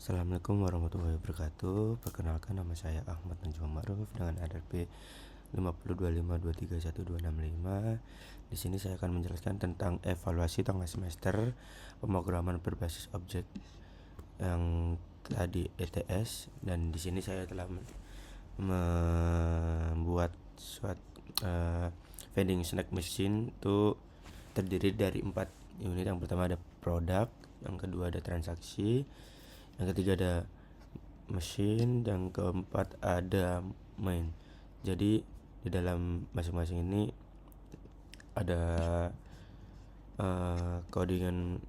Assalamualaikum warahmatullahi wabarakatuh. Perkenalkan, nama saya Ahmad Najwa Ma'ruf dengan RRP 5025231265. Di sini saya akan menjelaskan tentang evaluasi tengah semester pemrograman berbasis objek yang tadi ETS, dan di sini saya telah membuat suatu vending snack machine itu terdiri dari 4 unit. Yang pertama ada produk, yang kedua ada transaksi, yang ketiga ada mesin, yang keempat ada main. Jadi di dalam masing-masing ini ada codingan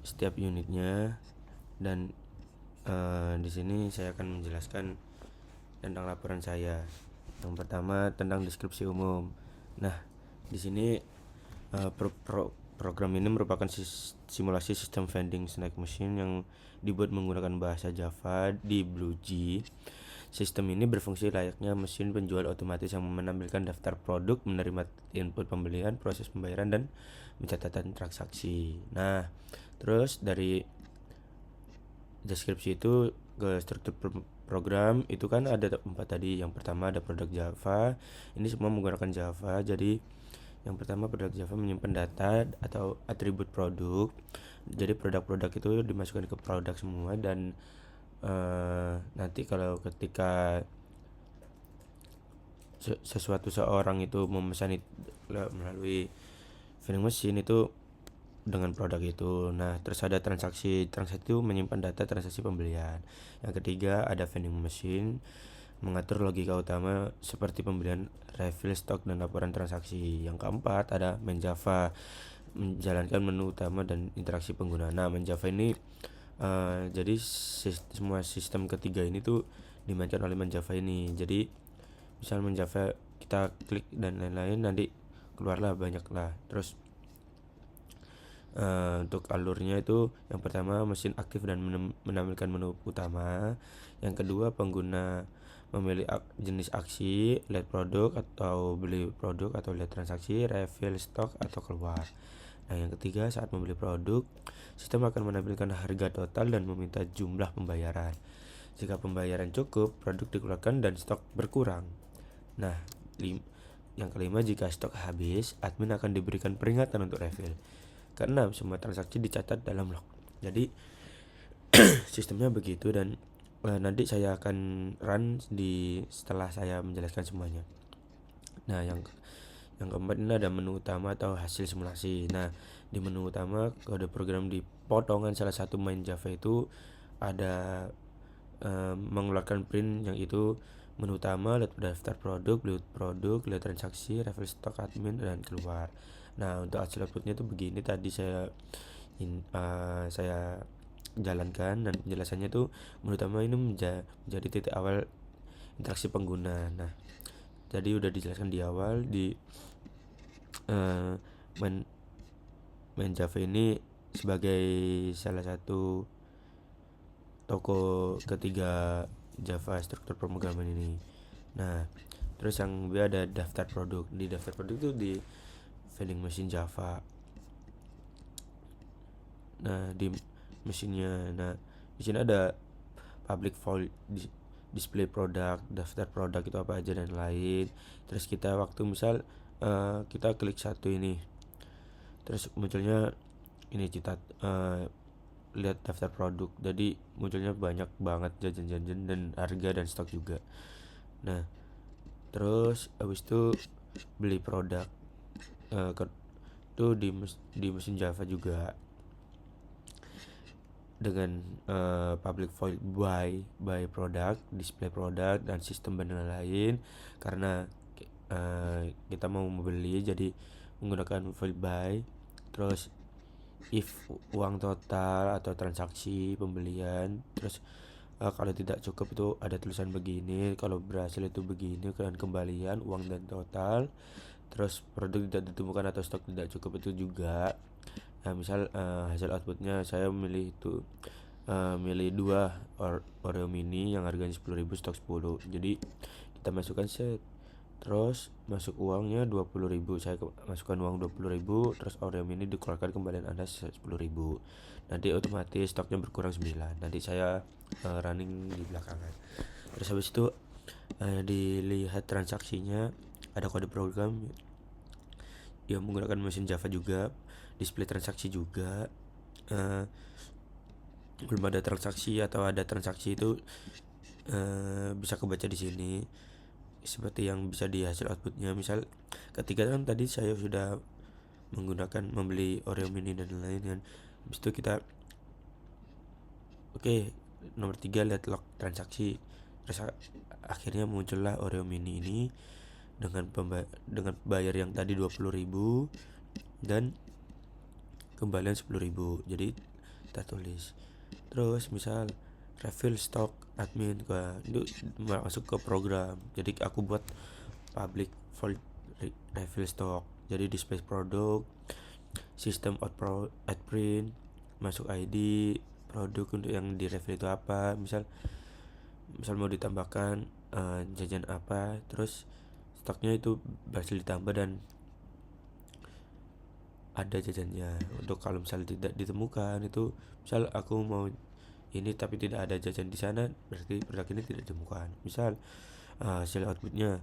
setiap unitnya, dan di sini saya akan menjelaskan tentang laporan saya. Yang pertama tentang deskripsi umum. Nah, di sini program ini merupakan simulasi sistem vending snack machine yang dibuat menggunakan bahasa Java di BlueG. Sistem ini berfungsi layaknya mesin penjual otomatis yang menampilkan daftar produk, menerima input pembelian, proses pembayaran, dan pencatatan transaksi. Nah, terus dari deskripsi itu ke struktur program itu kan ada 4 tadi. Yang pertama ada produk Java. Ini semua menggunakan Java. Jadi yang pertama, produk Java menyimpan data atau atribut produk. Jadi produk-produk itu dimasukkan ke produk semua, dan nanti kalau ketika seseorang itu memesan melalui vending machine itu dengan produk itu. Nah, terus ada transaksi itu menyimpan data transaksi pembelian. Yang ketiga ada vending machine mengatur logika utama seperti pembelian, refill stok, dan laporan transaksi. Yang keempat ada main Java, menjalankan menu utama dan interaksi pengguna. Nah, main Java ini jadi semua sistem ketiga ini tuh dimainkan oleh main Java ini. Jadi misal main Java kita klik dan lain-lain, nanti keluarlah banyak lah. Terus untuk alurnya itu yang pertama mesin aktif dan menampilkan menu utama. Yang kedua pengguna memilih jenis aksi, lihat produk atau beli produk, atau lihat transaksi, refill stok, atau keluar. Nah, yang ketiga saat membeli produk, sistem akan menampilkan harga total dan meminta jumlah pembayaran. Jika pembayaran cukup, produk dikeluarkan dan stok berkurang. Nah, yang kelima, jika stok habis, admin akan diberikan peringatan untuk refill. Keenam, semua transaksi dicatat dalam log. Jadi sistemnya begitu, dan nanti saya akan run setelah saya menjelaskan semuanya. Nah, yang keempat ini ada menu utama atau hasil simulasi. Nah, di menu utama kode program di potongan salah satu main Java itu ada mengeluarkan print, yang itu menu utama, lihat daftar produk, lihat transaksi, refill stok, admin, dan keluar. Nah, untuk hasil outputnya itu begini. Tadi saya jalankan, dan penjelasannya itu menu utama ini menjadi titik awal interaksi pengguna. Nah, tadi udah dijelaskan di awal di main Java ini sebagai salah satu toko ketiga Java struktur pemrograman ini. Nah, terus yang kedua ada daftar produk. Di daftar produk itu di vending machine Java. Nah, di mesinnya, nah di sini ada public void, display produk, daftar produk itu apa aja, dan lain. Terus kita waktu misal kita klik satu ini, terus munculnya ini kita lihat daftar produk. Jadi munculnya banyak banget jajan-jajan dan harga dan stok juga. Nah, terus habis itu beli produk itu di mesin Java juga dengan public void by product, display product, dan sistem dan lain. Karena kita mau membeli, jadi menggunakan void by. Terus if uang total atau transaksi pembelian. Terus kalau tidak cukup itu ada tulisan begini, kalau berhasil itu begini, dan kembalian uang dan total. Terus produk tidak ditemukan atau stok tidak cukup itu juga. Nah, misal hasil outputnya saya milih 2 Oreo mini yang harganya 10.000, stok 10. Jadi kita masukkan set Terus masuk uangnya 20.000, saya masukkan uang 20.000, terus Oreo mini dikeluarkan kembalian Anda 10.000. Nanti otomatis stoknya berkurang 9. Nanti saya running di belakangan. Terus habis itu dilihat transaksinya, ada kode program yang menggunakan mesin Java juga, display transaksi juga. Belum ada transaksi atau ada transaksi itu bisa kebaca di sini seperti yang bisa di hasil outputnya. Misal ketika kan tadi saya sudah menggunakan membeli Oreo mini dan lain-lain kan, habis itu kita nomor 3 lihat log transaksi, terus akhirnya muncullah Oreo mini ini dengan bayar yang tadi 20.000 dan kembalian 10.000. Jadi kita tulis terus misal refill stock admin itu masuk ke program. Jadi aku buat public for refill stock, jadi display produk, sistem out print, masuk ID produk untuk yang di refill itu apa, misal mau ditambahkan jajan apa, terus stoknya itu berhasil ditambah dan ada jajannya. Untuk kalau misal tidak ditemukan, itu misal aku mau ini tapi tidak ada jajan di sana, berarti produk ini tidak ditemukan. Misal hasil outputnya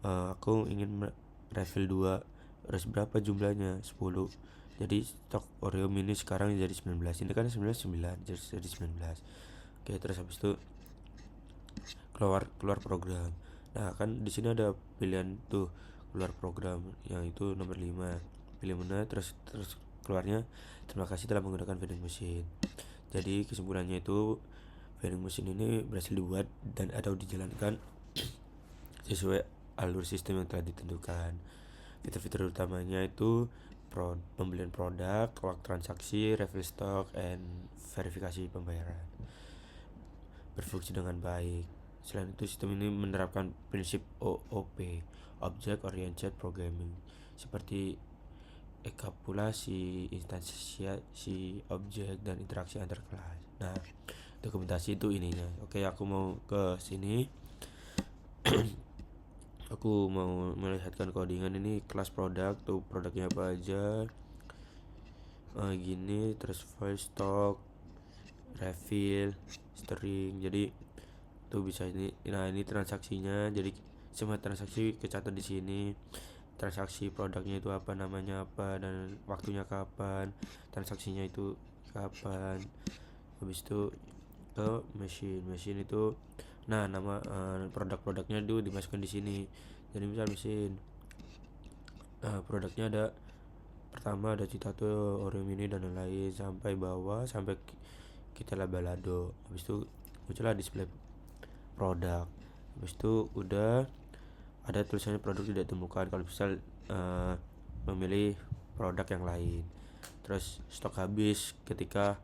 aku ingin refill 2, harus berapa jumlahnya? 10. Jadi stok Oreo mini sekarang jadi 19. Ini kan 19 jadi 19. Oke, terus habis itu keluar program. Nah, kan di sini ada pilihan tuh keluar program, yang itu nomor 5. Pilih mana, terus keluarnya terima kasih telah menggunakan vending machine. Jadi kesimpulannya itu vending machine ini berhasil dibuat dan atau dijalankan sesuai alur sistem yang telah ditentukan. Fitur-fitur utamanya itu pembelian produk, log transaksi, refill stock, and verifikasi pembayaran. Berfungsi dengan baik. Selain itu, sistem ini menerapkan prinsip OOP, Object Oriented Programming, seperti enkapsulasi, instansiasi objek, dan interaksi antar kelas. Nah, dokumentasi itu ininya. Oke, aku mau ke sini. Aku mau melihatkan codingan ini. Kelas produk tuh, produknya apa aja, gini. Terus file stock, refill, string. Jadi tuh bisa ini. Nah, ini transaksinya. Jadi semua transaksi kecatat di sini. Transaksi produknya itu apa, namanya apa, dan waktunya kapan, transaksinya itu kapan. Habis itu ke mesin itu, nah nama produk-produknya itu dimasukkan di sini. Jadi misal mesin produknya ada, pertama ada Citato, Oreo mini, dan lain-lain sampai bawah sampai kita balado. Habis itu muncullah display produk. Habis itu udah ada tulisannya produk tidak ditemukan kalau misal memilih produk yang lain. Terus stok habis, ketika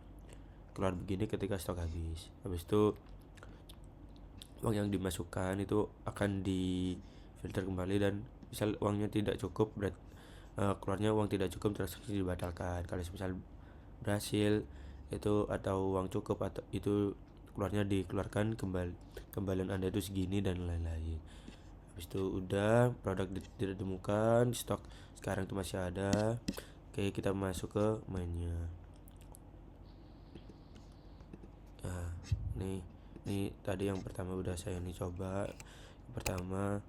keluar begini ketika stok habis. Habis itu uang yang dimasukkan itu akan difilter kembali, dan misal uangnya tidak cukup, keluarnya uang tidak cukup, transaksi dibatalkan. Kalau misal berhasil itu atau uang cukup, atau itu keluarnya dikeluarkan kembalian Anda itu segini dan lain-lain. Habis itu udah produk tidak ditemukan, stok sekarang itu masih ada. Oke, kita masuk ke mainnya. Nah, ini tadi yang pertama udah saya coba. Pertama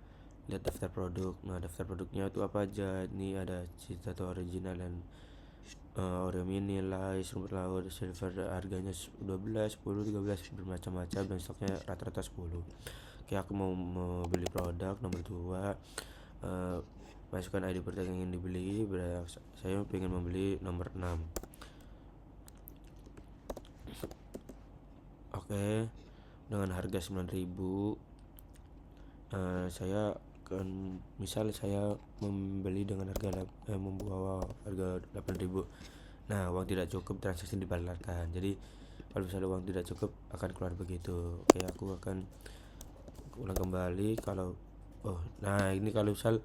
lihat daftar produk. Nah, daftar produknya itu apa aja? Ini ada Citato original dan Oreo mini, Lays, rumput laut, silver, harganya 12, 10, 13, bermacam-macam, dan stoknya rata-rata 10. Oke, aku mau beli produk nomor 2. Masukkan ID produk yang ingin dibeli. Saya pengen membeli nomor 6. Oke, dengan harga 9.000, saya kan misal saya membeli dengan harga membawa harga 8.000. Nah, uang tidak cukup, transaksi dibatalkan. Jadi kalau misalnya uang tidak cukup akan keluar begitu. Oke, aku akan ulang kembali. Kalau nah ini kalau misal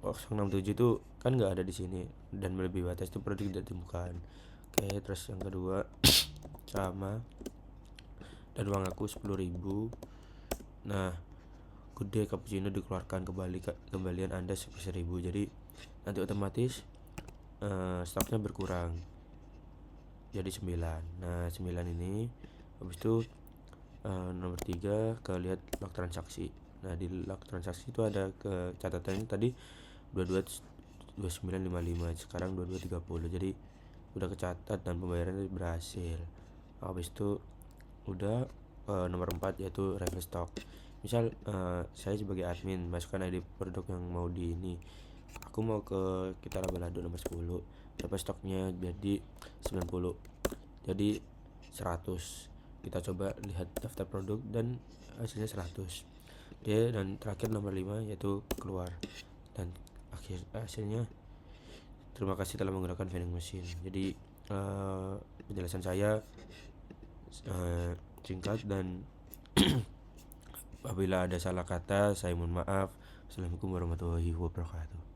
067 itu kan nggak ada di sini dan melebihi batas, itu produk tidak ditemukan. Oke, terus yang kedua sama, dan uang aku 10.000. Nah, good day cappuccino dikeluarkan kembalian Anda 1000. Jadi nanti otomatis stoknya berkurang jadi 9. Nah 9 ini habis itu nomor 3 ke lihat log transaksi. Nah di log transaksi itu ada ke catatannya tadi 222955, sekarang 2230. Jadi udah kecatat dan pembayarannya berhasil. Habis itu udah nomor 4 yaitu refill stock. Misal saya sebagai admin masukkan ID produk yang mau di ini, aku mau ke kita laba-lado nomor 10, dapat stoknya jadi 90, jadi 100. Kita coba lihat daftar produk dan hasilnya 100. Dan terakhir nomor 5 yaitu keluar, dan hasilnya terima kasih telah menggunakan vending machine. Jadi penjelasan saya singkat, dan apabila ada salah kata saya mohon maaf. Assalamualaikum warahmatullahi wabarakatuh.